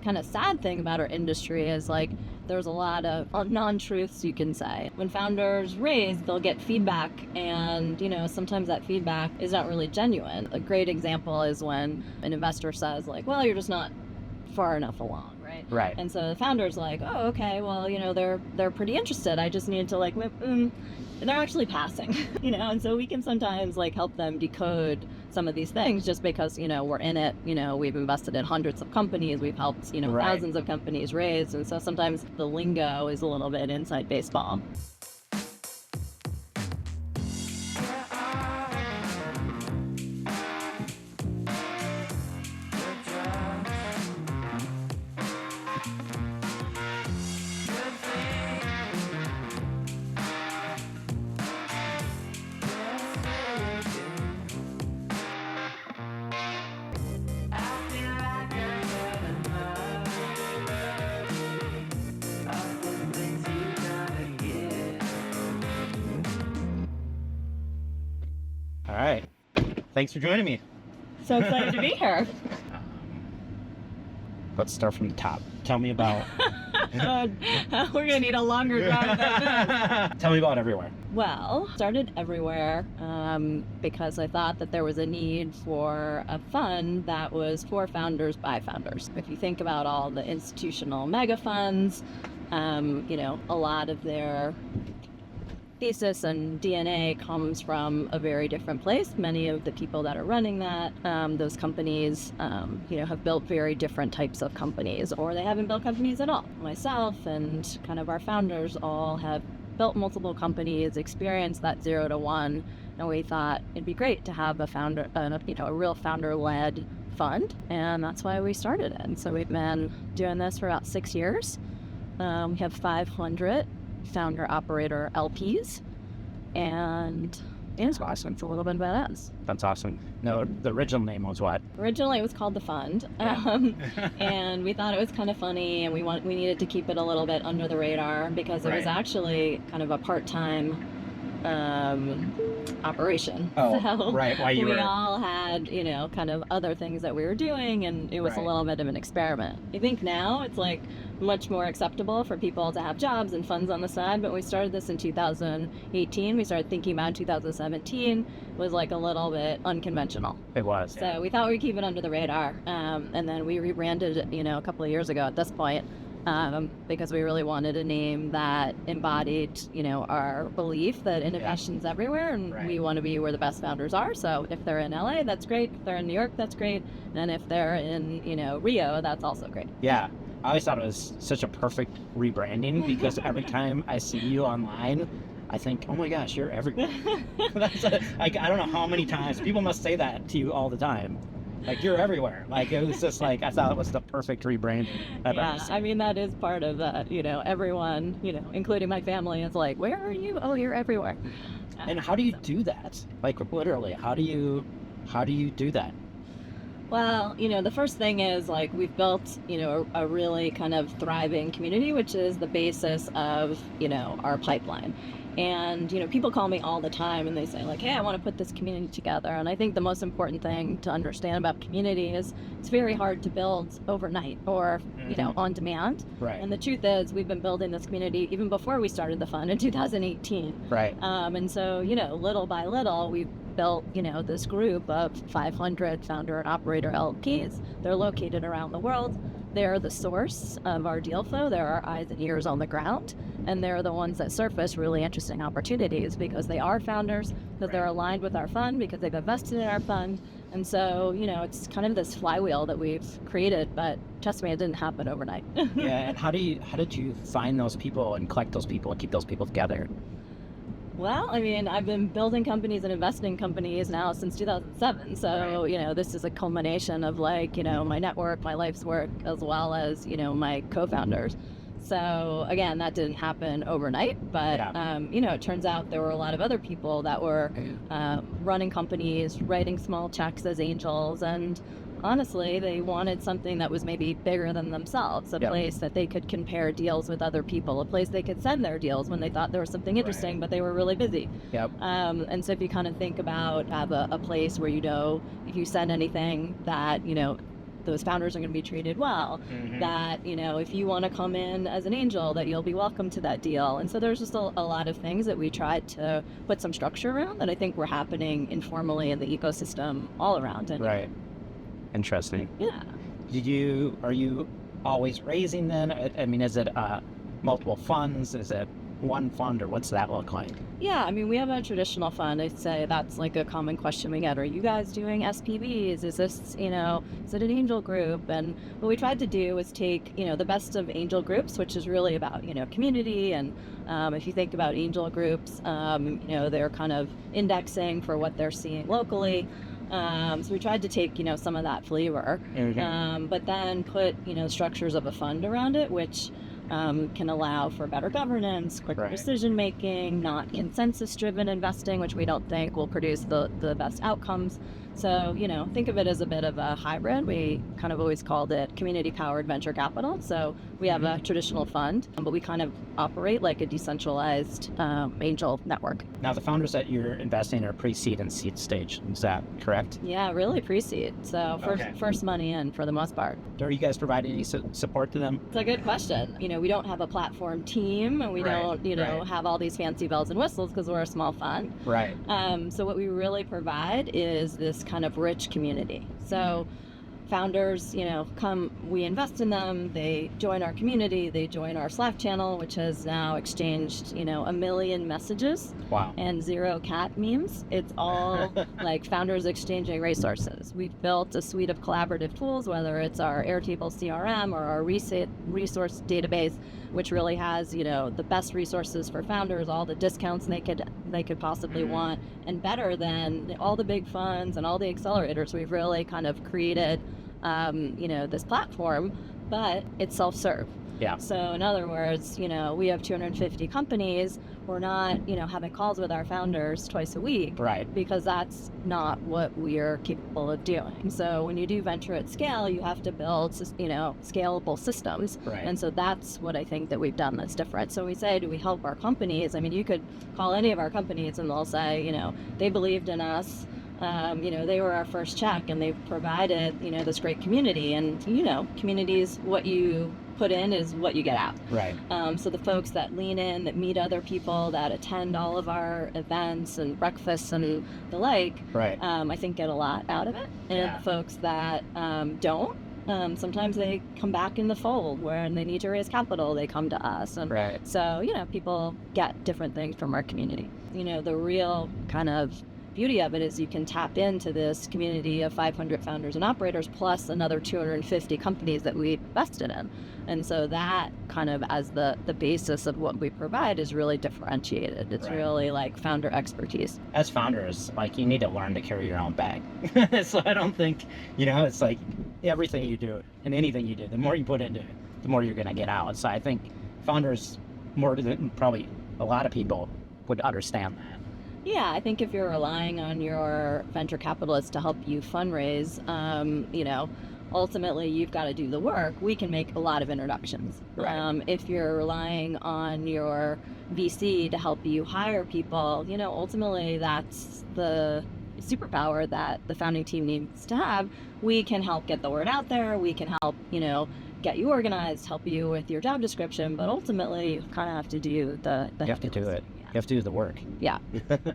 kind of sad thing about our industry is like there's a lot of non-truths, you can say. When founders raise, they'll get feedback, and sometimes that feedback is not really genuine. A great example is when an investor says like, well, you're just not far enough along. Right. And so the founder's like, oh, okay, well, they're pretty interested. I just need to like, they're actually passing, and so we can sometimes like help them decode some of these things just because, we're in it, we've invested in hundreds of companies, we've helped, thousands of companies raise. And so sometimes the lingo is a little bit inside baseball. All right. Thanks for joining me. So excited to be here. Let's start from the top. Tell me about... We're going to need a longer drive than this. Tell me about Everywhere. Well, started Everywhere because I thought that there was a need for a fund that was for founders by founders. If you think about all the institutional mega funds, a lot of their thesis and DNA comes from a very different place. Many of the people that are running that, those companies, have built very different types of companies, or they haven't built companies at all. Myself and kind of our founders all have built multiple companies, experienced that 0 to 1, and we thought it'd be great to have a real founder-led fund, and that's why we started it. And so we've been doing this for about 6 years. We have 500 founder-operator LPs, and it's awesome. It's a little bit about us. That's awesome. No, the original name was what? Originally, it was called The Fund, and we thought it was kind of funny, and we needed to keep it a little bit under the radar because it was actually kind of a part-time operation. Oh, so right. While we all had, kind of other things that we were doing, and it was a little bit of an experiment. I think now it's like much more acceptable for people to have jobs and funds on the side, but we started this in 2018. We started thinking about 2017 was like a little bit unconventional. It was. So we thought we'd keep it under the radar, and then we rebranded it, a couple of years ago at this point. Because we really wanted a name that embodied, our belief that innovation's everywhere, and we want to be where the best founders are. So if they're in LA, that's great. If they're in New York, that's great. And if they're in, Rio, that's also great. Yeah. I always thought it was such a perfect rebranding because every time I see you online, I think, oh my gosh, you're everywhere. I don't know how many times people must say that to you all the time. Like, you're everywhere. Like, it was just like, I thought it was the perfect rebranding. Yeah, I mean, that is part of that. Everyone, including my family, is like, where are you? Oh, you're everywhere. And how do you do that? Like, literally, how do you do that? Well, the first thing is like we've built, a really kind of thriving community, which is the basis of, our pipeline. And, people call me all the time and they say like, hey, I want to put this community together. And I think the most important thing to understand about community is it's very hard to build overnight or, on demand. Right. And the truth is we've been building this community even before we started the fund in 2018. Right. And so, little by little, we've built, this group of 500 founder and operator LPs. They're located around the world. They're the source of our deal flow. They're our eyes and ears on the ground. And they're the ones that surface really interesting opportunities because they are founders, because they're aligned with our fund, because they've invested in our fund. And so, it's kind of this flywheel that we've created, but trust me, it didn't happen overnight. Yeah, and how did you find those people and collect those people and keep those people together? Well, I mean, I've been building companies and investing in companies now since 2007. So, this is a culmination of like, my network, my life's work, as well as, my co-founders. So again, that didn't happen overnight, but, it turns out there were a lot of other people that were running companies, writing small checks as angels, and honestly, they wanted something that was maybe bigger than themselves, a place that they could compare deals with other people, a place they could send their deals when they thought there was something interesting, but they were really busy. Yep. And so if you kind of think about have a place where, if you send anything that, those founders are going to be treated well, that, you know, if you want to come in as an angel, that you'll be welcome to that deal. And so there's just a lot of things that we tried to put some structure around that I think were happening informally in the ecosystem all around. And right. Interesting. yeah. Are you always raising then? I mean, is it multiple funds? Is it one fund, or what's that look like? Yeah, I mean, we have a traditional fund. I'd say that's like a common question we get. Are you guys doing SPVs? Is this, you know, is it an angel group? And what we tried to do was take, you know, the best of angel groups, which is really about, you know, community. And if you think about angel groups, you know, they're kind of indexing for what they're seeing locally. So we tried to take, you know, some of that flavor, but then put, you know, structures of a fund around it, which can allow for better governance, quicker decision making, not consensus-driven investing, which we don't think will produce the best outcomes. So, you know, think of it as a bit of a hybrid. We kind of always called it community-powered venture capital. So we have a traditional fund, but we kind of operate like a decentralized angel network. Now, the founders that you're investing are pre-seed and seed stage. Is that correct? Yeah, really pre-seed. So first money in for the most part. Are you guys providing any support to them? It's a good question. You know, we don't have a platform team, and we don't, you know, have all these fancy bells and whistles because we're a small fund. Right. So what we really provide is this kind of rich community. So founders, you know, we invest in them, they join our community, they join our Slack channel, which has now exchanged, you know, 1 million messages. Wow. And 0 cat memes. It's all like founders exchanging resources. We've built a suite of collaborative tools, whether it's our Airtable CRM or our resource database, which really has, you know, the best resources for founders, all the discounts they could possibly want, and better than all the big funds and all the accelerators. We've really kind of created you know, this platform, but it's self-serve. Yeah. So in other words, you know, we have 250 companies. We're not, you know, having calls with our founders twice a week. Right. Because that's not what we're capable of doing. So when you do venture at scale, you have to build, you know, scalable systems. Right. And so that's what I think that we've done that's different. So we say, do we help our companies? I mean, you could call any of our companies and they'll say, you know, they believed in us. You know, they were our first check, and they've provided, you know, this great community. And, you know, communities, what you put in is what you get out. Right. So the folks that lean in, that meet other people, that attend all of our events and breakfasts and the like, I think get a lot out of it. And the folks that don't, sometimes they come back in the fold when they need to raise capital, they come to us. And so, you know, people get different things from our community. You know, the real kind of beauty of it is you can tap into this community of 500 founders and operators plus another 250 companies that we invested in. And so that kind of as the basis of what we provide is really differentiated. It's really like founder expertise. As founders, like, you need to learn to carry your own bag. So I don't think, you know, it's like everything you do and anything you do, the more you put into it, the more you're going to get out. So I think founders, more than probably a lot of people, would understand that. Yeah, I think if you're relying on your venture capitalists to help you fundraise, you know, ultimately you've got to do the work. We can make a lot of introductions. If you're relying on your VC to help you hire people, you know, ultimately that's the superpower that the founding team needs to have. We can help get the word out there. We can help, you know, get you organized, help you with your job description, but ultimately you kind of have to do the you have to do it. You have to do the work. Yeah.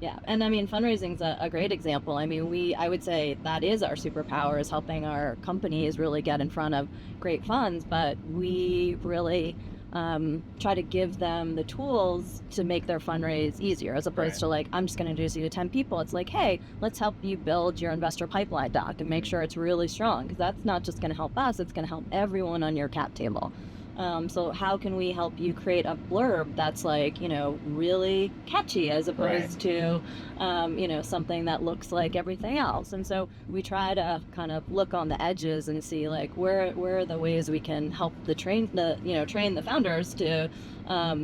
Yeah. And I mean, fundraising's a great example. I mean, I would say that is our superpower, is helping our companies really get in front of great funds, but we really try to give them the tools to make their fundraise easier, as opposed to like, I'm just going to introduce you to 10 people. It's like, hey, let's help you build your investor pipeline doc and make sure it's really strong, because that's not just going to help us, it's going to help everyone on your cap table. So how can we help you create a blurb that's like, you know, really catchy, as opposed to, you know, something that looks like everything else. And so we try to kind of look on the edges and see like where are the ways we can help train the founders to,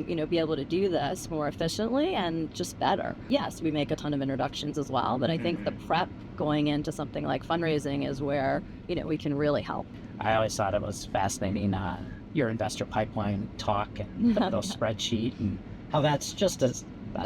you know, be able to do this more efficiently and just better. Yes, we make a ton of introductions as well, but I think the prep going into something like fundraising is where, you know, we can really help. I always thought it was fascinating, your investor pipeline talk and those spreadsheet, and how that's just a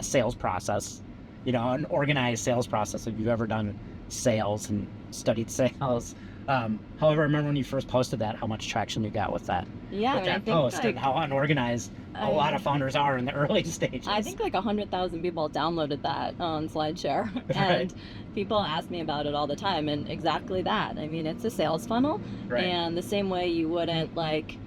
sales process, you know, an organized sales process. If you've ever done sales and studied sales, However, I remember when you first posted that, how much traction you got with that. Yeah, With I mean, I that think post, like, and how unorganized a lot of founders are in the early stages. I think like 100,000 people downloaded that on SlideShare, and people ask me about it all the time, and exactly that. I mean, it's a sales funnel, and the same way you wouldn't like,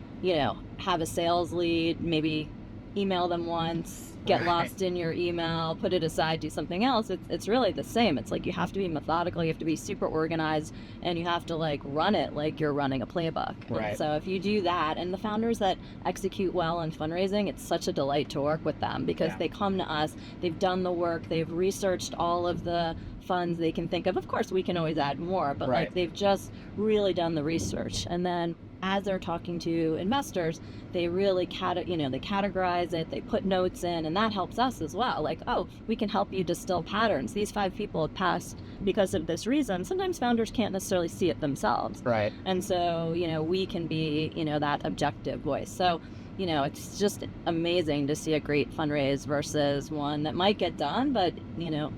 have a sales lead, maybe email them once, get lost in your email, put it aside, do something else. It's really the same. It's like you have to be methodical, you have to be super organized, and you have to like run it like you're running a playbook. And so if you do that, and the founders that execute well on fundraising, it's such a delight to work with them because they come to us, they've done the work, they've researched all of the funds they can think of. Of course, we can always add more, but like they've just really done the research. And then as they're talking to investors, they really they categorize it, they put notes in, and that helps us as well. Like, oh, we can help you distill patterns. These 5 people have passed because of this reason. Sometimes founders can't necessarily see it themselves. And so, we can be, that objective voice. So, it's just amazing to see a great fundraise versus one that might get done, but,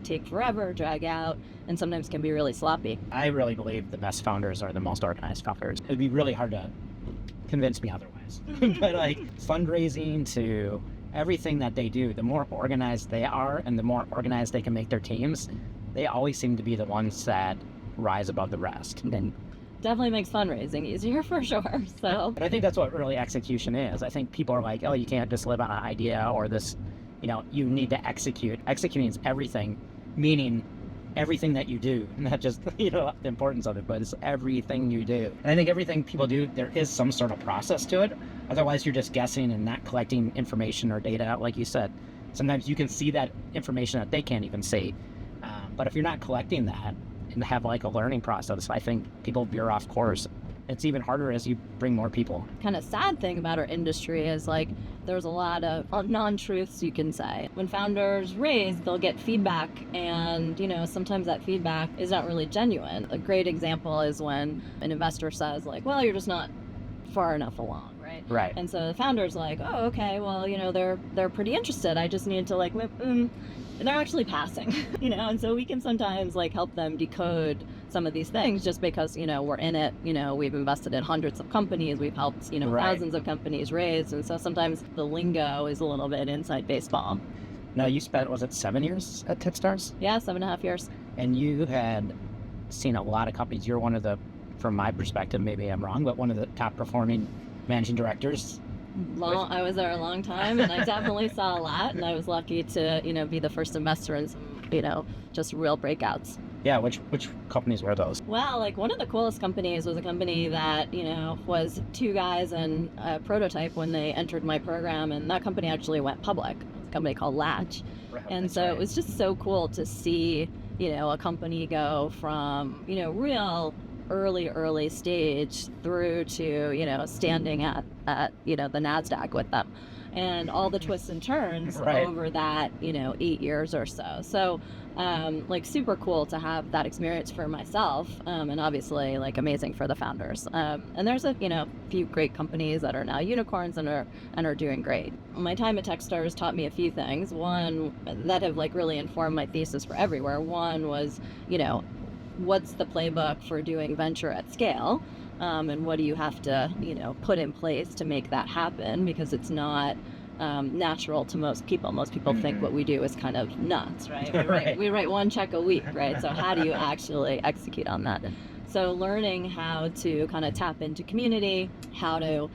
take forever, drag out, and sometimes can be really sloppy. I really believe the best founders are the most organized founders. It'd be really hard to convince me otherwise. But like fundraising to everything that they do, the more organized they are and the more organized they can make their teams, they always seem to be the ones that rise above the rest. And definitely makes fundraising easier for sure. So, but I think that's what really execution is. I think people are like, oh, you can't just live on an idea or this, you need to execute. Executing is everything, meaning everything that you do, not just, the importance of it, but it's everything you do. And I think everything people do, there is some sort of process to it. Otherwise, you're just guessing and not collecting information or data. Like you said, sometimes you can see that information that they can't even see. But if you're not collecting that and have like a learning process, I think people veer off course. It's even harder as you bring more people. Kind of sad thing about our industry is like there's a lot of non-truths you can say. When founders raise, they'll get feedback, and sometimes that feedback is not really genuine. A great example is when an investor says like, well, you're just not far enough along, right? And so the founder's like, oh, okay, well, they're pretty interested. I just need to like, they're actually passing, and so we can sometimes like help them decode some of these things just because, we're in it, we've invested in hundreds of companies, we've helped, thousands of companies raise. And so sometimes the lingo is a little bit inside baseball. Now you spent, was it 7 years at Techstars? Yeah, 7.5 years. And you had seen a lot of companies. You're one of the, from my perspective, maybe I'm wrong, but one of the top performing managing directors. I was there a long time, and I definitely saw a lot, and I was lucky to, be the first investor in some, just real breakouts. Yeah, which companies were those? Well, like one of the coolest companies was a company that, was 2 guys and a prototype when they entered my program, and that company actually went public. It was a company called Latch. And so it was just so cool to see, a company go from, real early stage through to, standing at the NASDAQ with them. And all the twists and turns over that, 8 years or so. So, like super cool to have that experience for myself, and obviously like amazing for the founders. And there's a few great companies that are now unicorns and are doing great. My time at Techstars taught me a few things. One that have like really informed my thesis for Everywhere. One was, what's the playbook for doing venture at scale? And what do you have to, put in place to make that happen? Because it's not natural to most people. Most people think what we do is kind of nuts, right? We write 1 check a week, right? So how do you actually execute on that? So learning how to kind of tap into community, how to,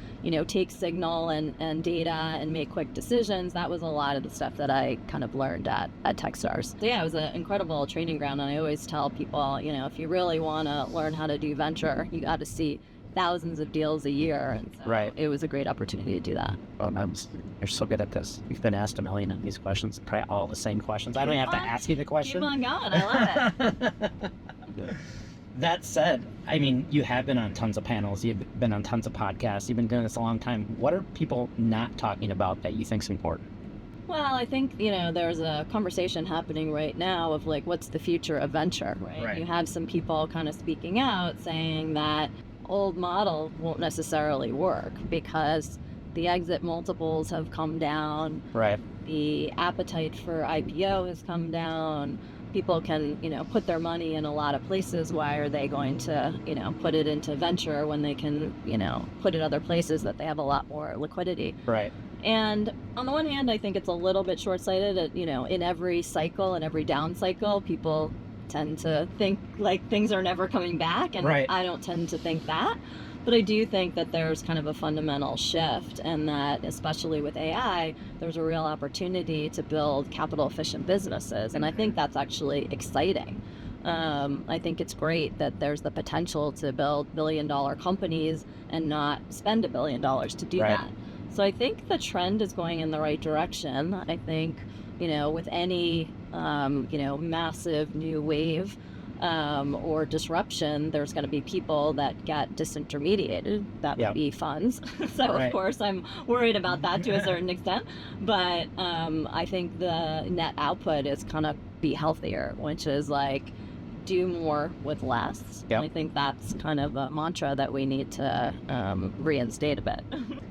take signal and data and make quick decisions. That was a lot of the stuff that I kind of learned at Techstars. So yeah, it was an incredible training ground. And I always tell people, if you really want to learn how to do venture, you got to see thousands of deals a year. And so it was a great opportunity to do that. Well, you're so good at this. You've been asked a million of these questions, probably all the same questions. I don't even have to ask you the question. Keep on going. I love it. That said, I mean, you have been on tons of panels, you've been on tons of podcasts, you've been doing this a long time. What are people not talking about that you think is important? Well, I think, there's a conversation happening right now of like, what's the future of venture, right? You have some people kind of speaking out saying that old model won't necessarily work because the exit multiples have come down. The appetite for IPO has come down. people can, put their money in a lot of places. Why are they going to, put it into venture when they can, put it other places that they have a lot more liquidity? Right. And on the one hand, I think it's a little bit short-sighted. In every cycle and every down cycle, people tend to think like things are never coming back. And Right. I don't tend to think that. But I do think that there's kind of a fundamental shift, and that especially with AI, there's a real opportunity to build capital efficient businesses. And I think that's actually exciting. I think it's great that there's the potential to build billion-dollar companies and not spend $1 billion to do Right. that. So I think the trend is going in the right direction. I think, with any, massive new wave or disruption, there's going to be people that get disintermediated. That would Yep. be funds. So Right. of course I'm worried about that to a certain extent. But I think the net output is kind of be healthier, which is like do more with less. Yep. I think that's kind of a mantra that we need to reinstate a bit.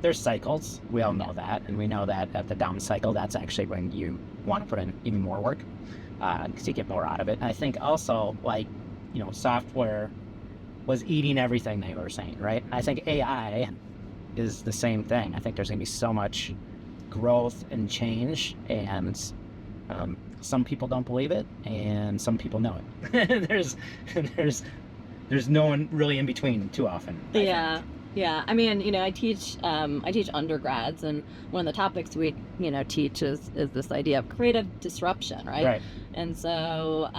There's cycles. We all know that. And we know that at the down cycle, that's actually when you want to put in even more work because you get more out of it. And I think also, software was eating everything they were saying, right? I think AI is the same thing. I think there's going to be so much growth and change, and some people don't believe it, and some people know it. there's no one really in between too often. I think. Yeah. I mean, I teach undergrads, and one of the topics we, teach is this idea of creative disruption, right? Right. And so,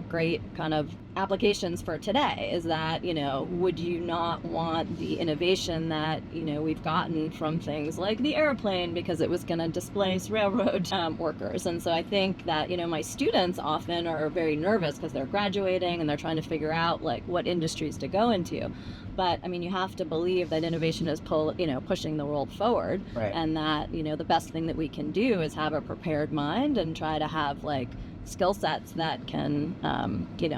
great kind of applications for today is that, would you not want the innovation that, we've gotten from things like the airplane because it was going to displace railroad workers? And so I think that, my students often are very nervous because they're graduating and they're trying to figure out like what industries to go into. But I mean, you have to believe that innovation is pushing the world forward, Right. and that, the best thing that we can do is have a prepared mind and try to have like skill sets that can,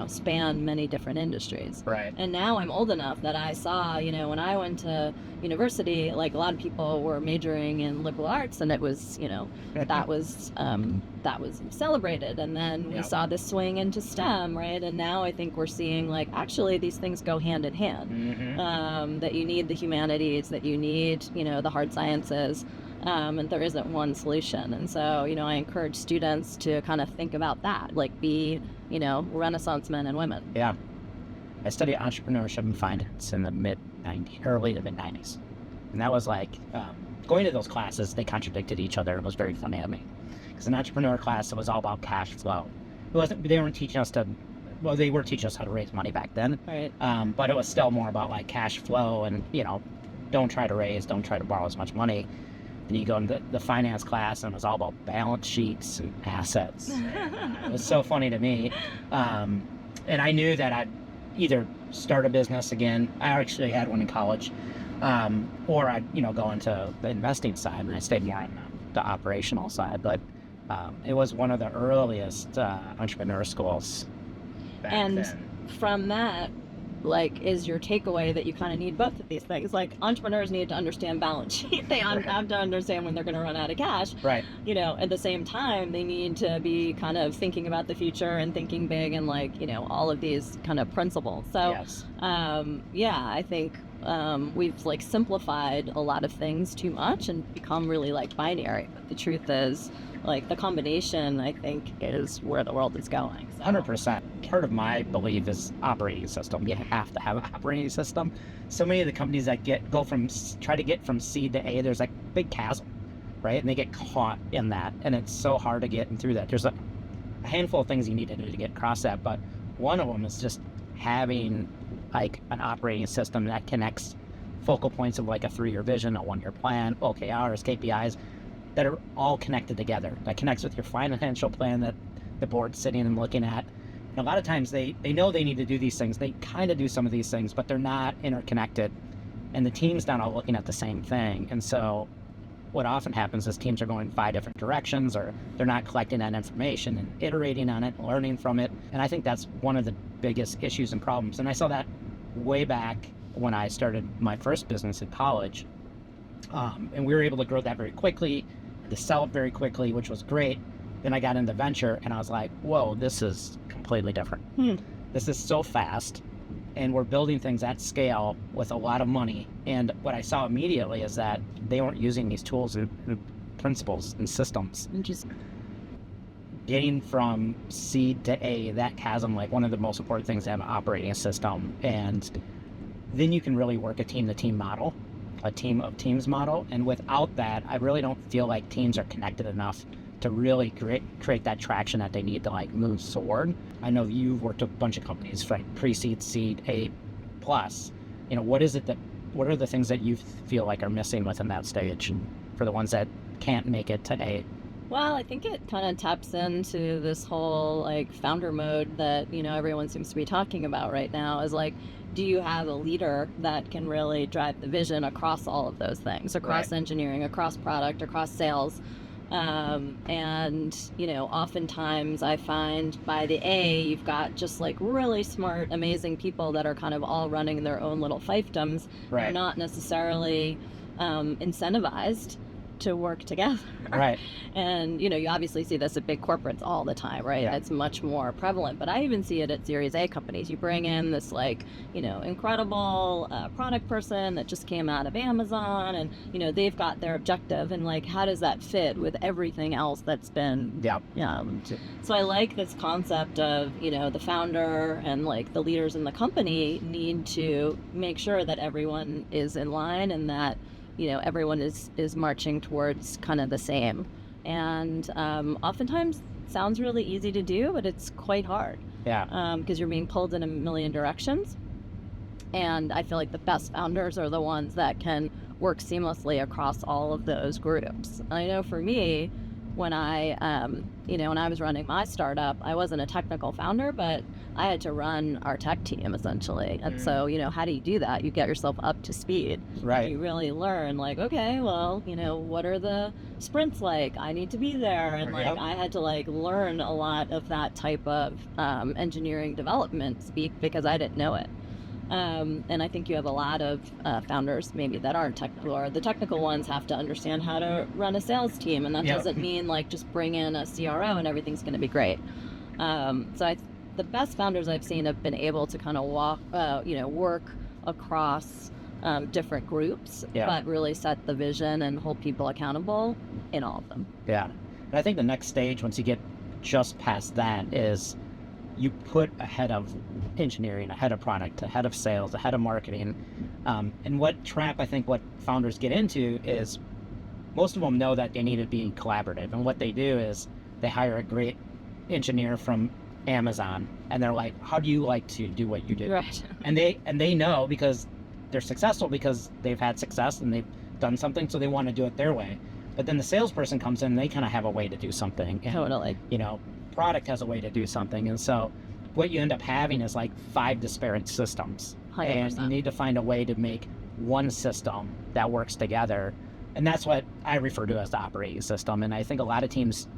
span many different industries. Right. And now I'm old enough that I saw, when I went to university, like a lot of people were majoring in liberal arts, and it was, that was celebrated. And then we Yep. saw this swing into STEM, right? And now I think we're seeing like actually these things go hand in hand. Mm-hmm. That you need the humanities, that you need, the hard sciences. And there isn't one solution. And so, I encourage students to kind of think about that, like be, Renaissance men and women. Yeah. I studied entrepreneurship and finance in the early to mid 90s. And that was like, going to those classes, they contradicted each other. It was very funny to me. Because an entrepreneur class, it was all about cash flow. They weren't teaching us they were teaching us how to raise money back then. Right. But it was still more about like cash flow and, don't try to borrow as much money. And you go into the finance class, and it was all about balance sheets and assets. It was so funny to me. And I knew that I'd either start a business again. I actually had one in college, or I'd, go into the investing side, and I stayed more on the operational side. But it was one of the earliest entrepreneur schools back And then. from that, like, is your takeaway that you kind of need both of these things? Like, entrepreneurs need to understand balance sheet. They have to understand when they're going to run out of cash. Right. At the same time, they need to be kind of thinking about the future and thinking big and like, all of these kind of principles. So, Yes. I think we've like simplified a lot of things too much and become really like binary. But the truth is, like, the combination, I think, is where the world is going. So. 100%. Part of my belief is operating system. You have to have an operating system. So many of the companies that try to get from C to A, there's like big chasm, right? And they get caught in that, and it's so hard to get through that. There's a handful of things you need to do to get across that, but one of them is just having like an operating system that connects focal points of like a 3-year vision, a 1-year plan, OKRs, KPIs, that are all connected together. That connects with your financial plan that the board's sitting and looking at. And a lot of times they know they need to do these things. They kind of do some of these things, but they're not interconnected. And the team's not all looking at the same thing. And so what often happens is teams are going 5 different directions, or they're not collecting that information and iterating on it, learning from it. And I think that's one of the biggest issues and problems. And I saw that way back when I started my first business in college. And we were able to grow that very quickly, to sell it very quickly, which was great. Then I got into venture and I was like, whoa, this is completely different. This is so fast, and we're building things at scale with a lot of money. And what I saw immediately is that they weren't using these tools and principles and systems. And just Getting from seed to A, that chasm, like one of the most important things to have an operating system. And then you can really work a team-to-team model, a team of teams model. And without that, I really don't feel like teams are connected enough to really create that traction that they need to like move forward. I know you've worked with a bunch of companies, right? Pre-seed, seed, A plus. What are the things that you feel like are missing within that stage for the ones that can't make it to A? Well, I think it kind of taps into this whole like founder mode that, everyone seems to be talking about right now, is like, do you have a leader that can really drive the vision across all of those things, across engineering, across product, across sales? And, oftentimes I find by the A, you've got just like really smart, amazing people that are kind of all running their own little fiefdoms. Right. They're not necessarily incentivized to work together. Right. And, you obviously see this at big corporates all the time, right? Yeah. It's much more prevalent, but I even see it at Series A companies. You bring in this like, incredible product person that just came out of Amazon, and, they've got their objective, and like, how does that fit with everything else that's been, so I like this concept of, the founder and like the leaders in the company need to make sure that everyone is in line and that everyone is marching towards kind of the same. And oftentimes sounds really easy to do, but it's quite hard. Yeah. Because you're being pulled in a million directions. And I feel like the best founders are the ones that can work seamlessly across all of those groups. I know for me, when I was running my startup, I wasn't a technical founder, but I had to run our tech team essentially. And so, how do you do that? You get yourself up to speed. Right. You really learn like, okay, well, what are the sprints like? I need to be there. And like, I had to like learn a lot of that type of engineering development speak because I didn't know it. And I think you have a lot of founders maybe that aren't technical, or the technical ones have to understand how to run a sales team. And that doesn't mean like just bring in a CRO and everything's going to be great. The best founders I've seen have been able to kind of work across different groups, but really set the vision and hold people accountable in all of them. Yeah. And I think the next stage, once you get just past that, is you put ahead of engineering, ahead of product, ahead of sales, ahead of marketing. And what founders get into is most of them know that they need to be collaborative. And what they do is they hire a great engineer from Amazon, and they're like, how do you like to do what you do? Right. And they know because they're successful, because they've had success and they've done something, so they want to do it their way. But then the salesperson comes in and they kind of have a way to do something. And, totally. Product has a way to do something. And so what you end up having is like 5 disparate systems. 100%. And you need to find a way to make one system that works together. And that's what I refer to as the operating system. And I think a lot of teams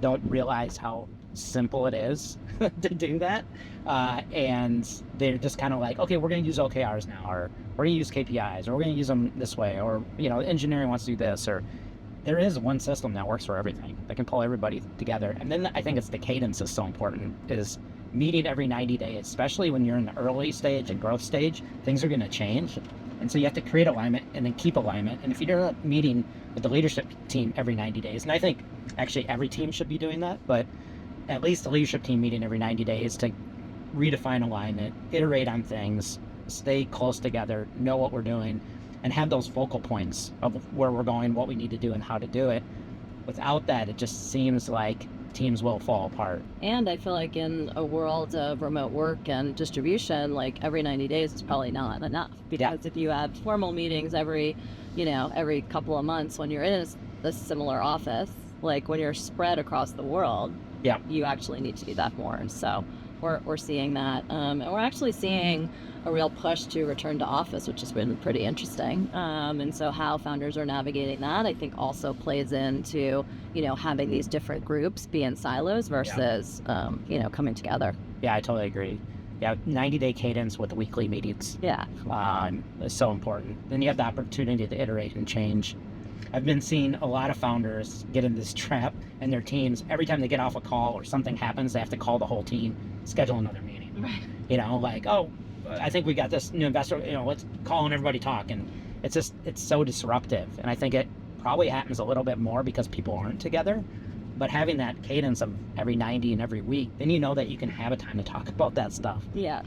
don't realize how simple it is to do that. And they're just kind of like, okay, we're going to use OKRs now, or we're going to use KPIs, or we're going to use them this way, or, engineering wants to do this, or there is one system that works for everything, that can pull everybody together. And then I think it's the cadence is so important, is meeting every 90 days, especially when you're in the early stage and growth stage, things are going to change. And so you have to create alignment and then keep alignment. And if you're not meeting with the leadership team every 90 days, and I think actually every team should be doing that, but at least the leadership team meeting every 90 days to redefine alignment, iterate on things, stay close together, know what we're doing, and have those focal points of where we're going, what we need to do, and how to do it. Without that, it just seems like teams will fall apart. And I feel like in a world of remote work and distribution, like every 90 days is probably not enough. Because if you have formal meetings every couple of months when you're in a similar office, like when you're spread across the world, you actually need to do that more. So we're seeing that. And we're actually seeing a real push to return to office, which has been pretty interesting. And so how founders are navigating that, I think also plays into, having these different groups be in silos versus, coming together. Yeah, I totally agree. 90-day cadence with weekly meetings. Yeah. Is so important. Then you have the opportunity to iterate and change. I've been seeing a lot of founders get in this trap and their teams, every time they get off a call or something happens, they have to call the whole team, schedule another meeting. Right. You know, like, oh, I think we got this new investor, you know, let's call and everybody talk. And it's just, it's so disruptive. And I think it probably happens a little bit more because people aren't together. But having that cadence of every 90 and every week, then you know that you can have a time to talk about that stuff. Yeah.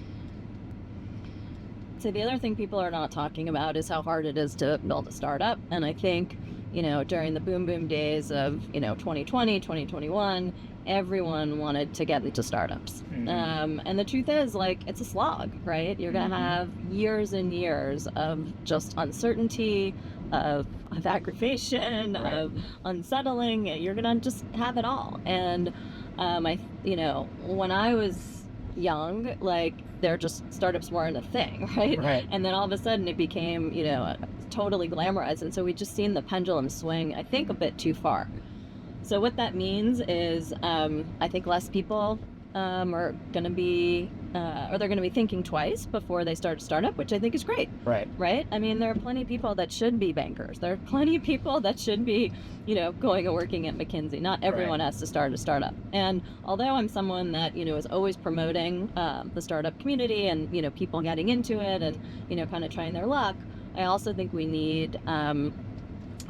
So the other thing people are not talking about is how hard it is to build a startup. And I think, you know, during the boom days of, you know, 2020, 2021, everyone wanted to get into startups. Mm-hmm. And the truth is, like, it's a slog, right? You're going to have years and years of just uncertainty, of aggravation, Right. of unsettling. You're going to just have it all. And you know, when I was young, like, startups weren't a thing, right? Right. And then all of a sudden it became, you know, totally glamorized. And so we just seen the pendulum swing, I think, a bit too far. So what that means is, I think less people are going to be, or they're going to be thinking twice before they start a startup, which I think is great. Right. Right? I mean, there are plenty of people that should be bankers. There are plenty of people that should be, you know, going and working at McKinsey. Not everyone has to start a startup. And although I'm someone that, you know, is always promoting the startup community and, you know, people getting into it and, you know, kind of trying their luck, I also think we need a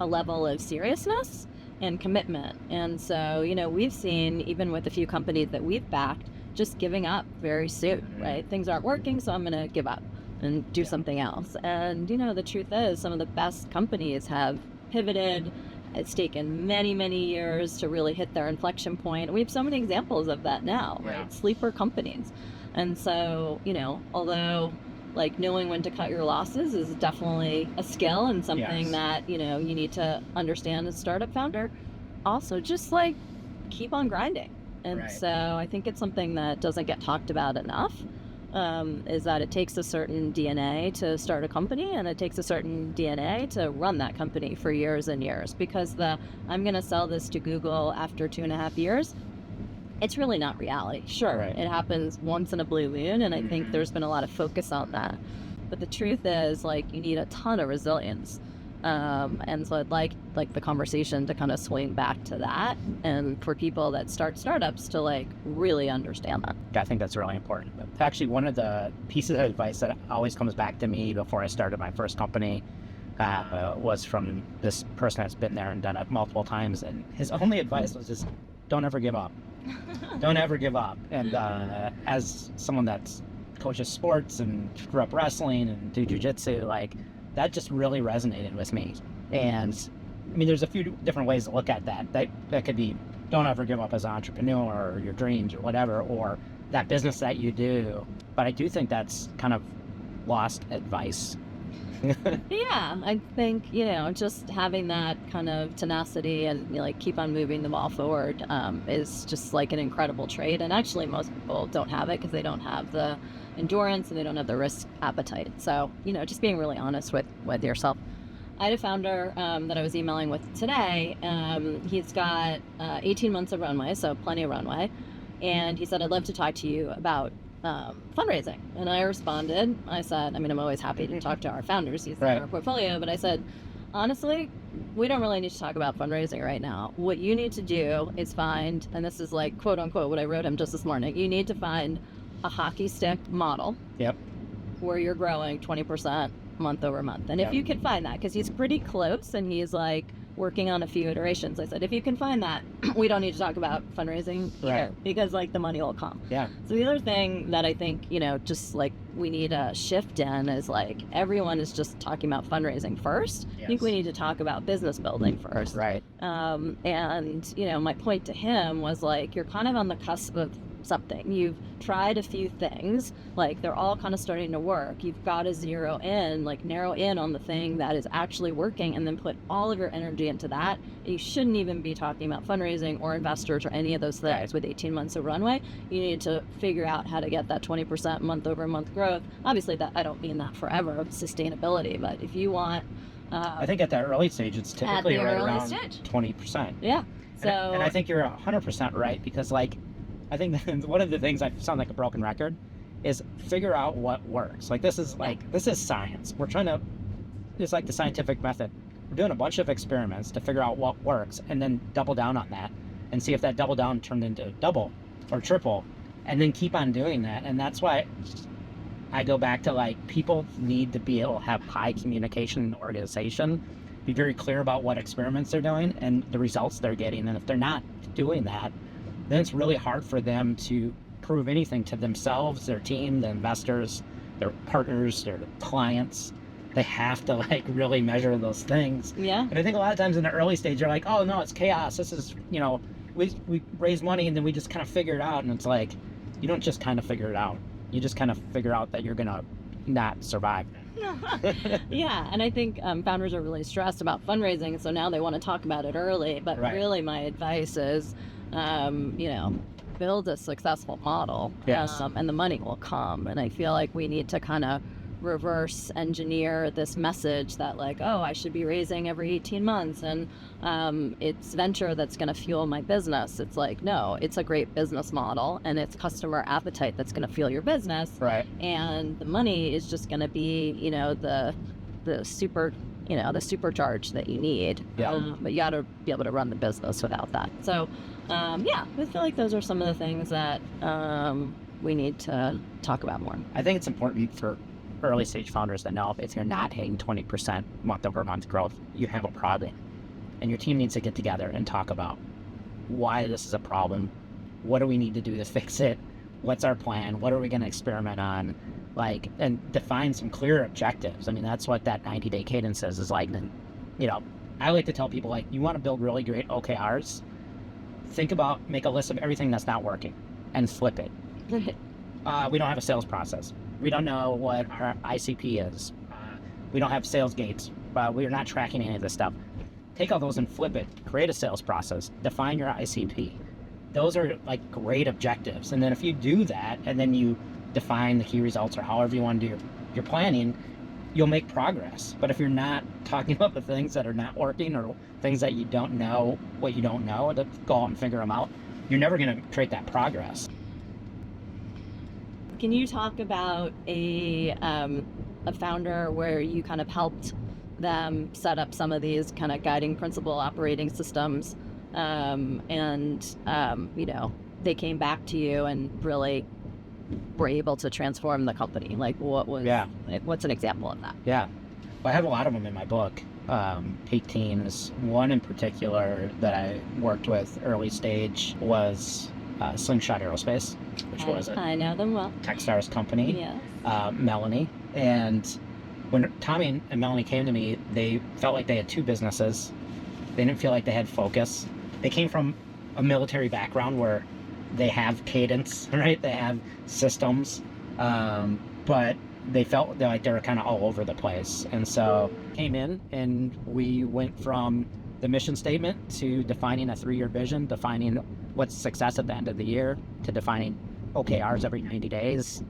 level of seriousness and commitment. And so, you know, we've seen, even with a few companies that we've backed, just giving up very soon, right? Things aren't working, so I'm going to give up and do something else. And, you know, the truth is, some of the best companies have pivoted. It's taken many, many years to really hit their inflection point. And we have so many examples of that now, Yeah. right? Sleeper companies. And so, you know, although, like, knowing when to cut your losses is definitely a skill and something Yes. that, you know, you need to understand as a startup founder. Also, just, like, keep on grinding. And Right. so I think it's something that doesn't get talked about enough, is that it takes a certain DNA to start a company, and it takes a certain DNA to run that company for years and years. Because I'm going to sell this to Google after 2.5 years, it's really not reality. Sure, Right. it happens once in a blue moon, and I think Mhm. there's been a lot of focus on that. But the truth is, like, you need a ton of resilience. And so I'd like the conversation to kind of swing back to that, and for people that start startups to, like, really understand that. I think that's really important. Actually, one of the pieces of advice that always comes back to me before I started my first company was from this person that's been there and done it multiple times. And his only advice was just, don't ever give up. Don't ever give up. And as someone that's coaches sports and grew up wrestling and do jujitsu, like, that just really resonated with me. And I mean, there's a few different ways to look at that. That could be, don't ever give up as an entrepreneur or your dreams or whatever, or that business that you do. But I do think that's kind of lost advice. Yeah, I think, you know, just having that kind of tenacity and, you know, like, keep on moving the ball forward is just, like, an incredible trait. And actually, most people don't have it because they don't have the endurance and they don't have the risk appetite. So, you know, just being really honest with yourself. I had a founder that I was emailing with today. He's got 18 months of runway, so plenty of runway. And he said, I'd love to talk to you about fundraising. And I responded, I said, I mean, I'm always happy to talk to our founders, he's in our portfolio, but I said, honestly, we don't really need to talk about fundraising right now. What you need to do is find, and this is, like, quote unquote what I wrote him just this morning, you need to find a hockey stick model. Yep. Where you're growing 20% month over month. And if you can find that, because he's pretty close and he's, like, working on a few iterations. I said, if you can find that, we don't need to talk about fundraising either, because, like, the money will come. Yeah. So the other thing that I think, you know, just, like, we need a shift in is, like, everyone is just talking about fundraising first. Yes. I think we need to talk about business building first. Right. And, you know, my point to him was, like, you're kind of on the cusp of something. You've tried a few things, like, they're all kind of starting to work. You've got to zero in, like, narrow in on the thing that is actually working, and then put all of your energy into that. You shouldn't even be talking about fundraising or investors or any of those things with 18 months of runway. You need to figure out how to get that 20% month over month growth. Obviously, that I don't mean that forever, sustainability, but if you want I think at that early stage, it's typically right around stage. 20%. Yeah. So And I think you're 100% right, because, like, I think that one of the things, I sound like a broken record, is figure out what works. Like, this is science. We're trying to, it's like the scientific method. we're doing a bunch of experiments to figure out what works, and then double down on that and see if that double down turned into double or triple, and then keep on doing that. And that's why I go back to, like, people need to be able to have high communication in the organization, be very clear about what experiments they're doing and the results they're getting. And if they're not doing that, then it's really hard for them to prove anything to themselves, their team, the investors, their partners, their clients. They have to, like, really measure those things. Yeah. And I think a lot of times in the early stage, you're like, oh no, it's chaos. This is, you know, we raise money and then we just kind of figure it out. And it's like, you don't just kind of figure it out. You just kind of figure out that you're going to not survive. Yeah, and I think founders are really stressed about fundraising, so now they want to talk about it early. But Right. really, my advice is, you know, build a successful model, Yes. and the money will come. And I feel like we need to kind of reverse engineer this message that, like, oh, I should be raising every 18 months and it's venture that's going to fuel my business. It's like, no, it's a great business model and it's customer appetite that's going to fuel your business. Right. And the money is just going to be, you know, the super, you know, the supercharge that you need. Yeah. But you got to be able to run the business without that. So, yeah, I feel like those are some of the things that we need to talk about more. I think it's important for early stage founders to know if you're not hitting 20% month over month growth, you have a problem. And your team needs to get together and talk about why this is a problem. What do we need to do to fix it? What's our plan? What are we going to experiment on? Like, and define some clear objectives. I mean, that's what that 90-day cadence is like, you know, I like to tell people, like, you want to build really great OKRs, make a list of everything that's not working and flip it. We don't have a sales process. We don't know what our ICP is. We don't have sales gates. We're not tracking any of this stuff. Take all those and flip it. Create a sales process. Define your ICP. Those are, like, great objectives. And then if you do that, and then you define the key results or however you want to do your planning, you'll make progress. But if you're not talking about the things that are not working or things that you don't know, what you don't know, to go out and figure them out, you're never going to create that progress. Can you talk about a founder where you kind of helped them set up some of these kind of guiding principle operating systems, and you know, they came back to you and really were able to transform the company? Like, what's an example of that? Yeah, well, I have a lot of them in my book. Peak Teens, one in particular that I worked with early stage was Slingshot Aerospace, which was I know them well. Techstars company. Yes. Melanie. And when Tommy and Melanie came to me, they felt like they had two businesses. They didn't feel like they had focus. They came from a military background where they have cadence, right? They have systems, but they felt like they were kind of all over the place. And so came in and we went from the mission statement to defining a 3-year vision, defining what's success at the end of the year, to defining OKRs every 90 days.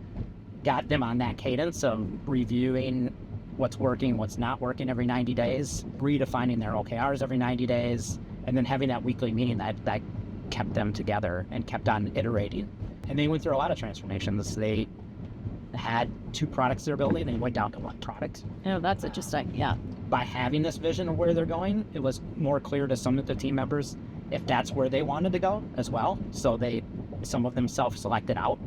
Got them on that cadence of reviewing what's working, what's not working every 90 days, redefining their OKRs every 90 days, and then having that weekly meeting that kept them together and kept on iterating. And they went through a lot of transformations. They had 2 products they're building, and went down to 1 product. Oh, that's interesting. Yeah. By having this vision of where they're going, it was more clear to some of the team members if that's where they wanted to go as well. So some of them self-selected out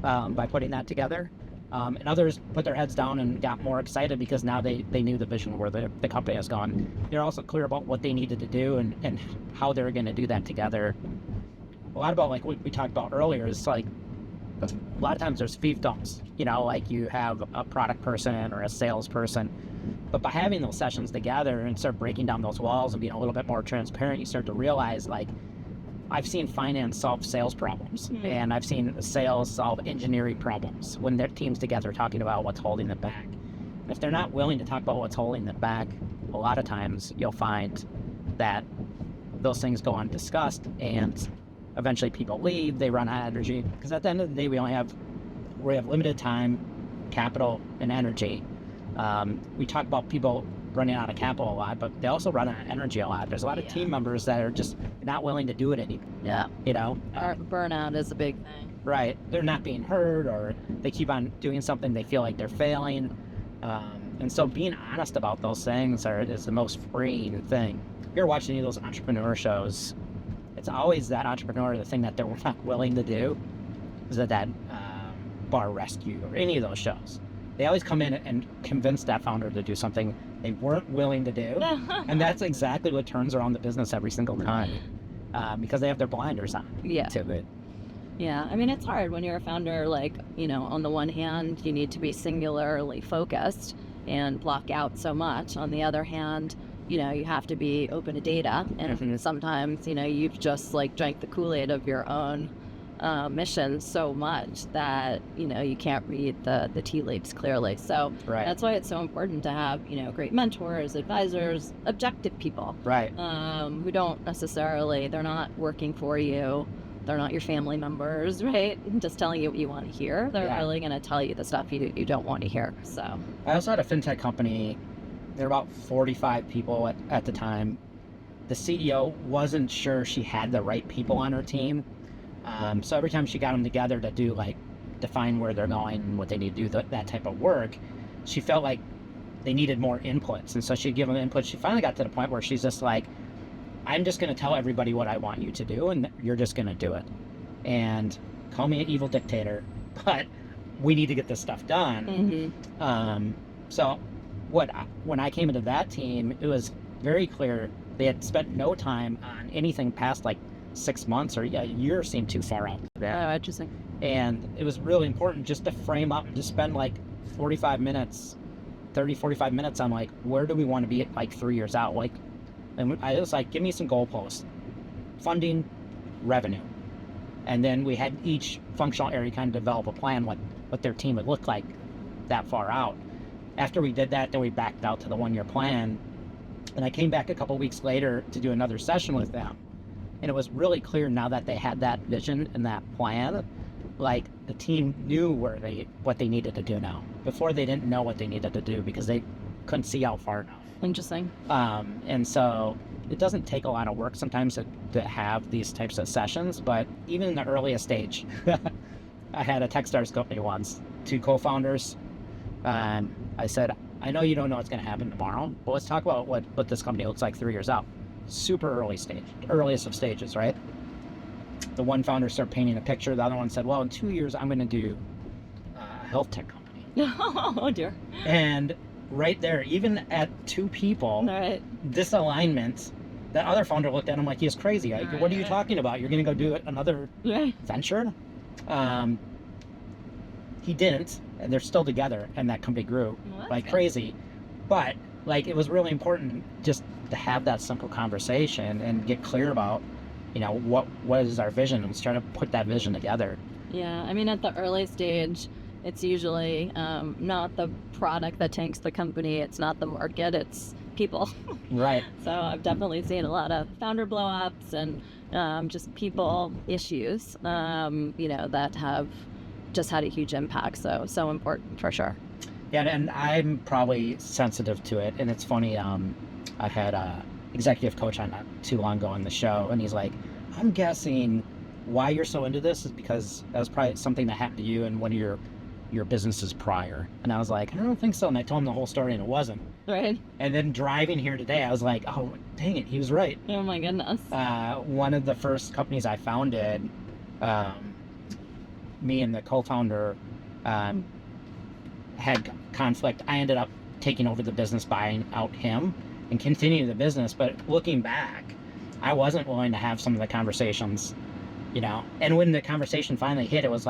by putting that together. And others put their heads down and got more excited because now they knew the vision where the company has gone. They're also clear about what they needed to do and how they're going to do that together. A lot about, like what we talked about earlier, is like a lot of times there's fiefdoms, you know, like you have a product person or a salesperson. But by having those sessions together and start breaking down those walls and being a little bit more transparent, you start to realize, like, I've seen finance solve sales problems, and I've seen sales solve engineering problems when their teams together talking about what's holding them back. And if they're not willing to talk about what's holding them back, a lot of times you'll find that those things go undiscussed, and eventually people leave, they run out of energy, because at the end of the day we have limited time, capital, and energy. We talk about people running out of capital a lot, but they also run out of energy a lot. There's a lot of team members that are just not willing to do it anymore. Yeah. You know? Burnout is a big thing. Right. They're not being heard, or they keep on doing something, they feel like they're failing. And so being honest about those things is the most freeing thing. If you're watching any of those entrepreneur shows, it's always that entrepreneur, the thing that they're not willing to do is that bar rescue or any of those shows. They always come in and convince that founder to do something they weren't willing to do. And that's exactly what turns around the business every single time, because they have their blinders on to it. Yeah, I mean, it's hard when you're a founder, like, you know, on the one hand, you need to be singularly focused and block out so much. On the other hand, you know, you have to be open to data. And sometimes, you know, you've just like drank the Kool-Aid of your own mission so much that, you know, you can't read the tea leaves clearly. So that's why it's so important to have, you know, great mentors, advisors, objective people. Who don't necessarily, they're not working for you. They're not your family members, right? Just telling you what you want to hear. They're really going to tell you the stuff you don't want to hear. So I also had a fintech company. There were about 45 people at the time. The CDO wasn't sure she had the right people on her team. So every time she got them together to do, like, define where they're going and what they need to do, that type of work, she felt like they needed more inputs. And so she'd give them input. She finally got to the point where she's just like, I'm just going to tell everybody what I want you to do, and you're just going to do it. And call me an evil dictator, but we need to get this stuff done. So when I came into that team, it was very clear they had spent no time on anything past like 6 months or a year seemed too far out. Oh, interesting. And it was really important just to frame up, to spend like 45 minutes on like, where do we want to be at like 3 years out? Like, and I was like, give me some goalposts, funding, revenue. And then we had each functional area kind of develop a plan, what their team would look like that far out. After we did that, then we backed out to the 1-year plan. And I came back a couple weeks later to do another session with them. And it was really clear now that they had that vision and that plan, like the team knew what they needed to do now. Before they didn't know what they needed to do because they couldn't see out far enough. Interesting. And so it doesn't take a lot of work sometimes to have these types of sessions, but even in the earliest stage, I had a Techstars company once, 2 co-founders. I said, I know you don't know what's going to happen tomorrow, but let's talk about what this company looks like 3 years out. Super early stage, earliest of stages, right? The one founder started painting a picture. The other one said, well, in 2 years, I'm going to do a health tech company. Oh, dear. And right there, even at 2 people, disalignment, that other founder looked at him like he was crazy. Like, what are you talking about? You're going to go do another venture? He didn't, and they're still together, and that company grew like crazy. But like, it was really important just to have that simple conversation and get clear about, you know, what is our vision, and let's try to put that vision together. Yeah, I mean, at the early stage, it's usually not the product that tanks the company. It's not the market. It's people. Right. So I've definitely seen a lot of founder blow-ups and just people issues, you know, that have just had a huge impact. So important for sure. Yeah, and I'm probably sensitive to it. And it's funny, I had a executive coach on not too long ago on the show, and he's like, I'm guessing why you're so into this is because that was probably something that happened to you in one of your businesses prior. And I was like, I don't think so. And I told him the whole story, and it wasn't. Right. And then driving here today, I was like, oh, dang it, he was right. Oh my goodness. One of the first companies I founded, me and the co-founder had conflict. I ended up taking over the business, buying out him, and continuing the business. But looking back, I wasn't willing to have some of the conversations, you know. And when the conversation finally hit, it was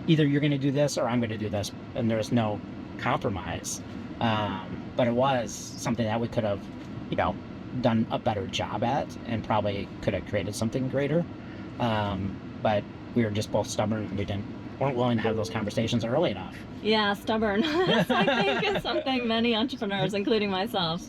either you're going to do this or I'm going to do this, and there's no compromise. But it was something that we could have, you know, done a better job at, and probably could have created something greater. But we were just both stubborn, and weren't willing to have those conversations early enough. Yeah, stubborn. I think it's something many entrepreneurs, including myself,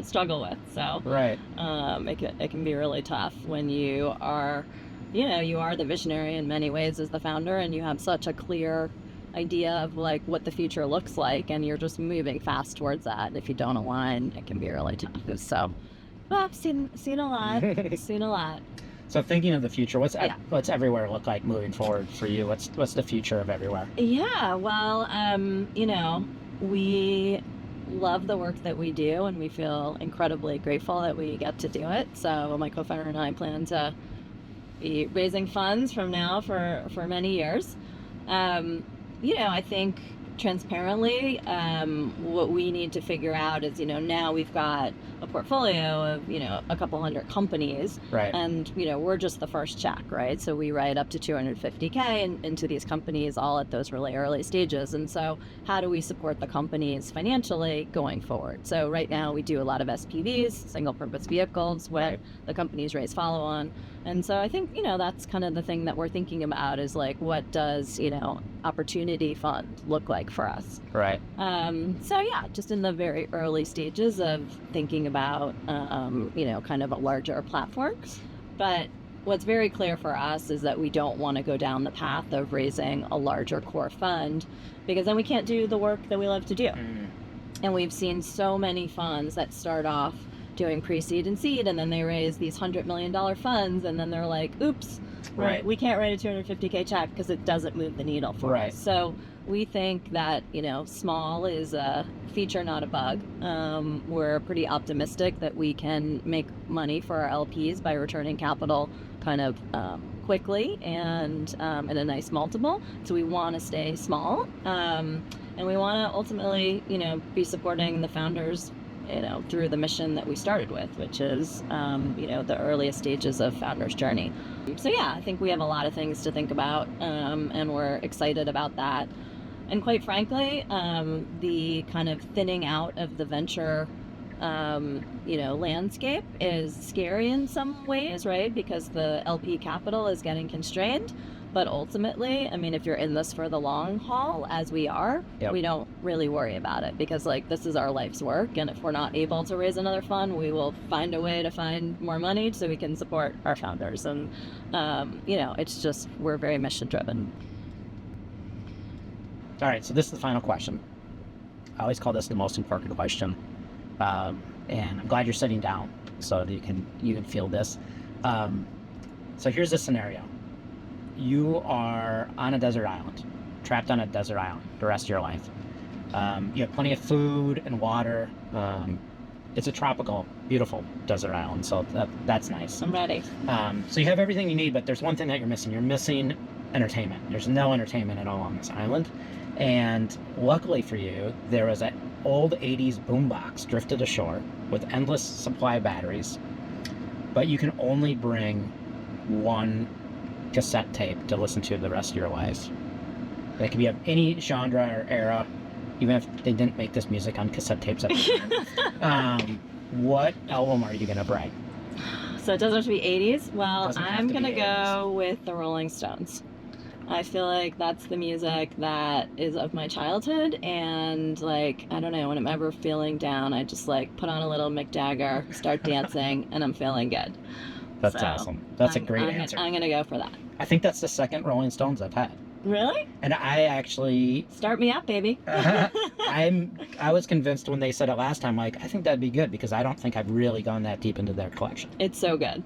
struggle with. So right. It can be really tough when you are, you know, you are the visionary in many ways as the founder, and you have such a clear idea of like what the future looks like, and you're just moving fast towards that. If you don't align, it can be really tough. So, well, I've seen a lot. Seen a lot. So thinking of the future, what's Everywhere look like moving forward for you? What's the future of Everywhere? Yeah, well, you know, we love the work that we do, and we feel incredibly grateful that we get to do it. So my co-founder and I plan to be raising funds from now for many years. I think transparently, what we need to figure out is, now we've got a portfolio of, a couple hundred companies, Right. And, we're just the first check, right? So we write up to $250K into these companies, all at those really early stages. And so how do we support the companies financially going forward? So right now we do a lot of SPVs, single purpose vehicles, where the companies raise follow on. And so I think, that's kind of the thing that we're thinking about is like, what does, opportunity fund look like for us? Right. So yeah, just in the very early stages of thinking about, kind of a larger platforms. But what's very clear for us is that we don't want to go down the path of raising a larger core fund, because then we can't do the work that we love to do. And we've seen so many funds that start off doing pre-seed and seed, and then they raise these $100 million funds, and then they're like, oops, Right. we can't write a $250K check because it doesn't move the needle for Right. us. So we think that, small is a feature, not a bug. We're pretty optimistic that we can make money for our LPs by returning capital kind of quickly and at a nice multiple. So we want to stay small, and we want to ultimately, be supporting the founders, through the mission that we started with, which is, the earliest stages of founders' journey. So yeah, I think we have a lot of things to think about, and we're excited about that. And quite frankly, the kind of thinning out of the venture, landscape is scary in some ways, right? Because the LP capital is getting constrained. But ultimately, I mean, if you're in this for the long haul, as we are, Yep. we don't really worry about it, because this is our life's work. And if we're not able to raise another fund, we will find a way to find more money so we can support our founders. And, it's just, we're very mission driven. All right, so this is the final question. I always call this the most important question, and I'm glad you're sitting down so that you can feel this. So here's the scenario: you are on a desert island, trapped on a desert island the rest of your life. You have plenty of food and water. It's a tropical, beautiful desert island, so that's nice. I'm ready. So you have everything you need, but there's one thing that you're missing. You're missing entertainment. There's no entertainment at all on this island. And luckily for you, there was an old 80s boombox drifted ashore with endless supply of batteries, but you can only bring one cassette tape to listen to the rest of your life. That could be of any genre or era, even if they didn't make this music on cassette tapes at the time. What album are you going to bring? So it doesn't have to be 80s. Well, Doesn't have I'm to be going to 80s. go with the Rolling Stones. I feel like that's the music that is of my childhood, and I don't know, when I'm ever feeling down, I just put on a little Mick Jagger, start dancing, and I'm feeling good. That's So, a great answer. I'm gonna go for that. I think that's the second Rolling Stones I've had. Really? And I actually, Start me up, baby. I was convinced when they said it last time, I think that'd be good, because I don't think I've really gone that deep into their collection. It's so good.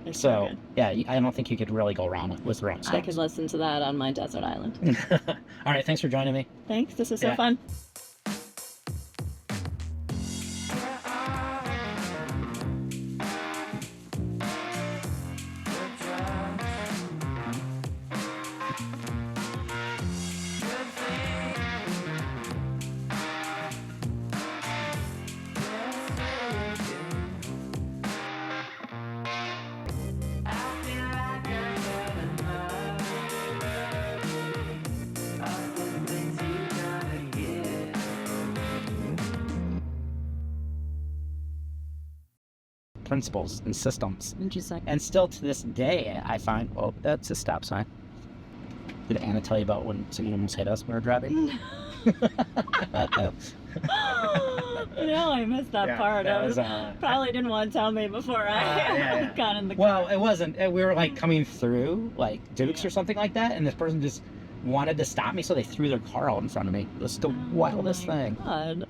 It's So, good. yeah, I don't think you could really go wrong with Rolling Stones. I could listen to that on my desert island. All right, thanks for joining me. Thanks. This is so Yeah. fun. Principles and systems. Interesting. And still to this day, I find, oh, that's a stop sign. Did Anna tell you about when someone almost hit us when we were driving? No, I missed that Yeah, part. that I was, probably didn't want to tell me before I got in the car. Well, it wasn't. We were coming through Dukes or something like that, and this person just wanted to stop me, so they threw their car out in front of me. It was the wildest my thing. God.